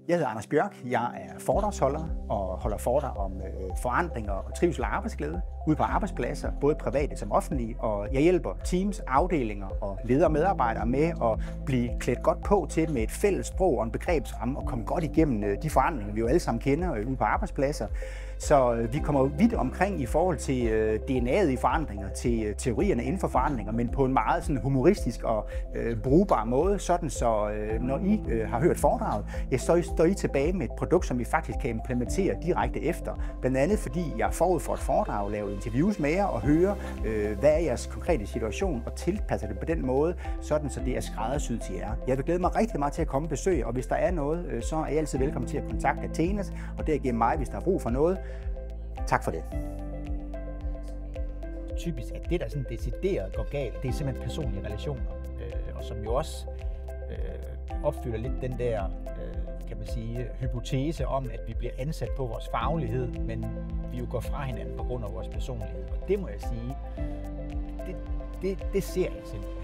Jeg hedder Anders Bjørk. Jeg er foredragsholder og holder foredrag om forandringer og trivsel og arbejdsglæde ude på arbejdspladser, både private som offentlige. Og jeg hjælper teams, afdelinger og ledere og medarbejdere med at blive klædt godt på til med et fælles sprog og en begrebsramme og komme godt igennem de forandringer, vi jo alle sammen kender ude på arbejdspladser. Så vi kommer vidt omkring i forhold til DNA'et i forandringer, til teorierne inden for forandringer, men på en meget sådan humoristisk og brugbar måde, sådan så når I har hørt foredraget, så står I tilbage med et produkt, som I faktisk kan implementere direkte efter. Blandt andet fordi jeg forud for et foredrag laver interviews med jer og hører, hvad er jeres konkrete situation og tilpasser det på den måde, sådan så det er skræddersyet til jer. Jeg vil glæde mig rigtig meget til at komme og besøge, og hvis der er noget, så er I altid velkommen til at kontakte Athenas, og derigennem mig, hvis der er brug for noget. Tak for det. Typisk, at det, der sådan decideret går galt, det er simpelthen personlige relationer, og som jo også opfylder lidt den der, kan man sige, hypotese om, at vi bliver ansat på vores faglighed, men vi jo går fra hinanden på grund af vores personlighed. Og det må jeg sige, det ser jeg simpelthen.